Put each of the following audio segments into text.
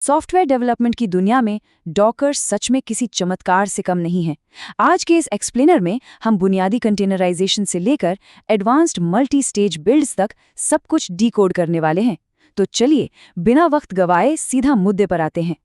Software development की दुनिया में डॉकर सच में किसी चमत्कार से कम नहीं है। आज के इस एक्सप्लेनर में हम बुनियादी कंटेनराइजेशन से लेकर एडवांस्ड मल्टी स्टेज बिल्ड्स तक सब कुछ डिकोड करने वाले हैं। तो चलिए बिना वक्त गवाए सीधा मुद्दे पर आते हैं।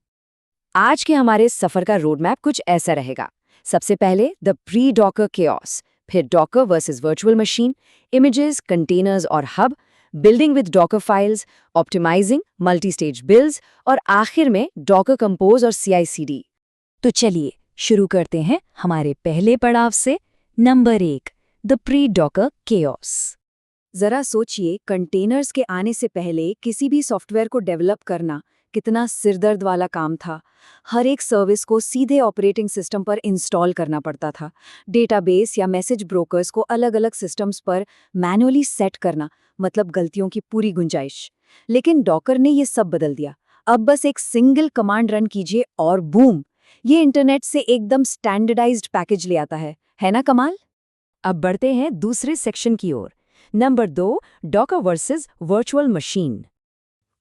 आज के हमारे सफर का रोड मैप कुछ ऐसा रहेगा। सबसे पहले द प्री डॉकर केओस, फिर Docker versus virtual machine, images, containers और hub, building with Docker files, optimizing, multi stage builds और आखिर में डॉकर कंपोज और CI/CD। तो चलिए शुरू करते हैं हमारे पहले पड़ाव से। Number 1, the pre Docker chaos. जरा सोचिए, कंटेनर्स के आने से पहले किसी भी सॉफ्टवेयर को डेवलप करना कितना सिरदर्द वाला काम था। हर एक सर्विस को सीधे ऑपरेटिंग सिस्टम पर इंस्टॉल करना पड़ता था। डेटाबेस या मैसेज ब्रोकर्स को अलग अलग सिस्टम्स पर मैनुअली सेट करना, मतलब गलतियों की पूरी गुंजाइश। लेकिन डॉकर ने ये सब बदल दिया। अब बस एक सिंगल कमांड रन कीजिए और बूम, ये इंटरनेट से एकदम स्टैंडर्डाइज्ड पैकेज ले आता है ना कमाल? अब बढ़ते हैं दूसरे सेक्शन की ओर। Number 2, Docker versus virtual machine.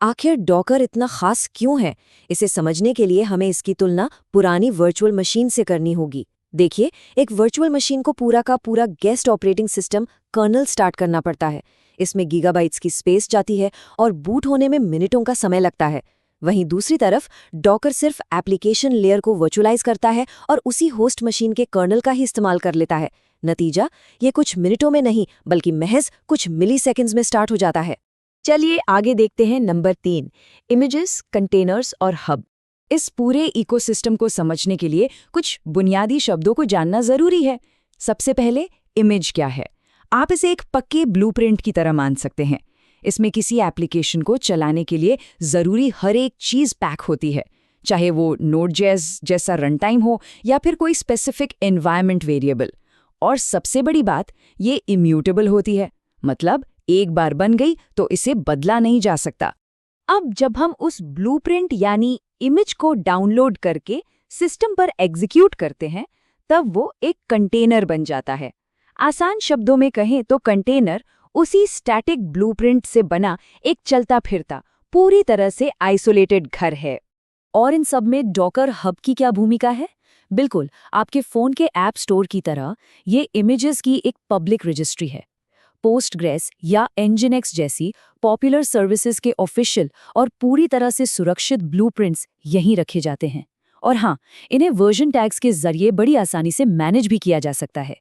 आखिर डॉकर इतना खास क्यों है? इसे समझने के लिए हमें इसकी तुलना पुरानी वर्चुअल मशीन से करनी होगी। देखिए, एक वर्चुअल मशीन को पूरा का पूरा guest operating system kernel start करना पड़ता है। इसमें गीगाबाइट्स की स्पेस जाती है और बूट होने में मिनटों का समय लगता है। वहीं दूसरी तरफ डॉकर सिर्फ एप्लीकेशन लेयर को वर्चुअलाइज करता है और उसी होस्ट मशीन के कर्नल का ही इस्तेमाल कर लेता है। नतीजा, ये कुछ मिनटों में नहीं बल्कि महज कुछ मिलीसेकंड्स में स्टार्ट हो जाता है। चलिए आगे देखते हैं नंबर 3, इमेजेस, कंटेनर्स और हब। इस पूरे इकोसिस्टम को समझने के लिए कुछ बुनियादी शब्दों को जानना जरूरी है। सबसे पहले, इमेज क्या है? आप इसे एक पक्के ब्लूप्रिंट की तरह मान सकते हैं। इसमें किसी एप्लीकेशन को चलाने के लिए जरूरी हर एक चीज पैक होती है, चाहे वो Node.js जैसा रन टाइम हो या फिर कोई स्पेसिफिक एनवायरनमेंट वेरिएबल। और सबसे बड़ी बात, ये इम्यूटेबल होती है, मतलब एक बार बन गई तो इसे बदला नहीं जा सकता। अब जब हम उस ब्लूप्रिंट यानी इमेज को डाउनलोड करके सिस्टम पर एग्जीक्यूट करते हैं, तब वो एक कंटेनर बन जाता है। आसान शब्दों में कहें तो कंटेनर उसी स्टैटिक ब्लूप्रिंट से बना एक चलता फिरता, पूरी तरह से आइसोलेटेड घर है। और इन सब में डॉकर हब की क्या भूमिका है? बिल्कुल, आपके फोन के ऐप स्टोर की तरह ये इमेजेस की एक पब्लिक रजिस्ट्री है। पोस्टग्रेस या Nginx जैसी पॉपुलर सर्विसेज के ऑफिशियल और पूरी तरह से सुरक्षित ब्लूप्रिंट्स यहीं रखे जाते हैं। और हाँ, इन्हें वर्जन टैग्स के जरिए बड़ी आसानी से मैनेज भी किया जा सकता है।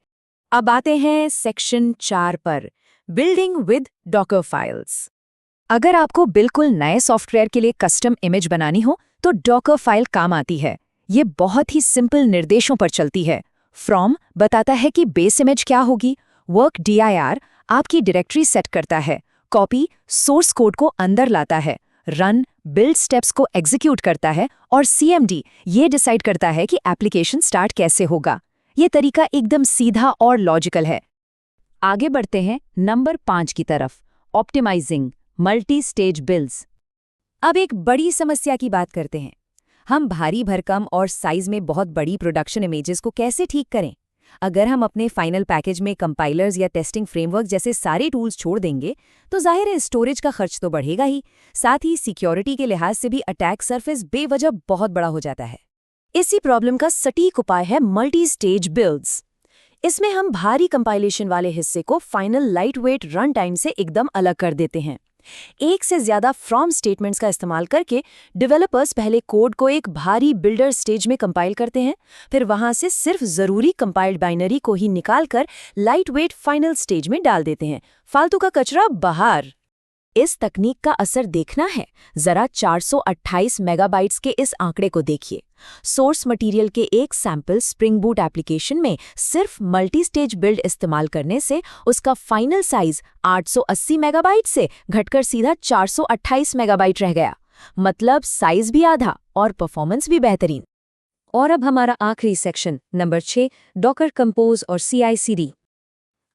अब आते हैं सेक्शन 4 पर, बिल्डिंग विद डॉकर फाइल्स। अगर आपको बिल्कुल नए सॉफ्टवेयर के लिए कस्टम इमेज बनानी हो तो डॉकर फाइल काम आती है। ये बहुत ही सिंपल निर्देशों पर चलती है। फ्रॉम बताता है कि बेस इमेज क्या होगी, वर्क dir आपकी डायरेक्टरी सेट करता है, कॉपी सोर्स कोड को अंदर लाता है, रन बिल्ड स्टेप्स को एग्जीक्यूट करता है और CMD ये डिसाइड करता है कि एप्लीकेशन स्टार्ट कैसे होगा। ये तरीका एकदम सीधा और लॉजिकल है। आगे बढ़ते हैं नंबर 5 की तरफ, ऑप्टिमाइजिंग मल्टी स्टेज बिल्ड्स। अब एक बड़ी समस्या की बात करते हैं। हम भारी भरकम और साइज में बहुत बड़ी प्रोडक्शन इमेजेस को कैसे ठीक करें? अगर हम अपने फाइनल पैकेज में कंपाइलर्स या टेस्टिंग फ्रेमवर्क जैसे सारे टूल्स छोड़ देंगे तो जाहिर है स्टोरेज का खर्च तो बढ़ेगा ही, साथ ही सिक्योरिटी के लिहाज से भी अटैक सरफेस बेवजह बहुत बड़ा हो जाता है। इसी प्रॉब्लम का सटीक उपाय है मल्टी स्टेज बिल्ड्स। इसमें हम भारी कंपाइलेशन वाले हिस्से को final light weight run time से एकदम अलग कर देते हैं। एक से ज्यादा फ्रॉम स्टेटमेंट्स का इस्तेमाल करके डेवलपर्स पहले कोड को एक भारी बिल्डर स्टेज में कंपाइल करते हैं, फिर वहां से सिर्फ जरूरी कंपाइल्ड बाइनरी को ही निकालकर लाइट वेट फाइनल स्टेज में डाल देते हैं। फालतू का कचरा बाहर। इस तकनीक का असर देखना है, जरा 428 मेगाबाइट्स के इस आंकड़े को देखिए। सोर्स मटेरियल के एक सैंपल स्प्रिंग बूट एप्लीकेशन में सिर्फ मल्टी स्टेज बिल्ड इस्तेमाल करने से उसका फाइनल साइज 880 मेगाबाइट से घटकर सीधा 428 मेगाबाइट रह गया। मतलब साइज भी आधा और परफॉर्मेंस भी बेहतरीन। और अब हमारा आखिरी सेक्शन, नंबर 6, डॉकर कंपोज और CI/CD।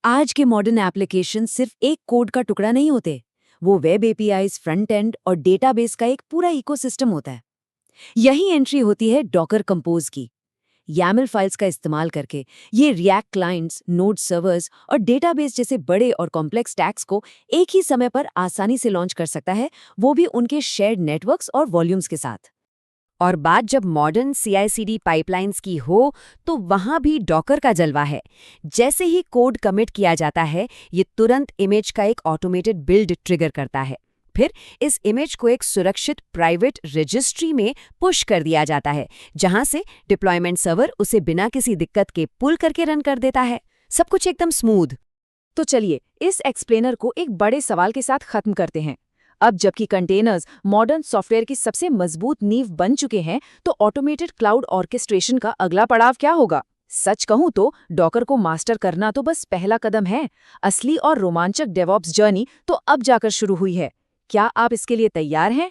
आज के मॉडर्न एप्लीकेशन सिर्फ एक कोड का टुकड़ा नहीं होते, वो वेब APIs, फ्रंट एंड और डेटाबेस का एक पूरा इकोसिस्टम होता है। यही एंट्री होती है डॉकर कंपोज की। YAML फाइल्स का इस्तेमाल करके ये रिएक्ट क्लाइंट्स, नोड सर्वर्स और डेटाबेस जैसे बड़े और कॉम्प्लेक्स टैग्स को एक ही समय पर आसानी से लॉन्च कर सकता है, वो भी उनके शेयर्ड नेटवर्क्स और वॉल्यूम्स के साथ। और बात जब मॉडर्न CI/CD पाइपलाइंस की हो, तो वहां भी डॉकर का जलवा है। जैसे ही कोड कमिट किया जाता है, ये तुरंत इमेज का एक ऑटोमेटेड बिल्ड ट्रिगर करता है। फिर इस इमेज को एक सुरक्षित प्राइवेट रजिस्ट्री में पुश कर दिया जाता है, जहां से डिप्लॉयमेंट सर्वर उसे बिना किसी दिक्कत के पुल करके रन कर देता है। सब कुछ एकदम स्मूथ। तो चलिए इस एक्सप्लेनर को एक बड़े सवाल के साथ खत्म करते हैं। अब जबकि कंटेनर्स मॉडर्न सॉफ्टवेयर की सबसे मजबूत नींव बन चुके हैं, तो ऑटोमेटेड क्लाउड ऑर्केस्ट्रेशन का अगला पड़ाव क्या होगा? सच कहूं तो डॉकर को मास्टर करना तो बस पहला कदम है। असली और रोमांचक डेवऑप्स जर्नी तो अब जाकर शुरू हुई है। क्या आप इसके लिए तैयार हैं?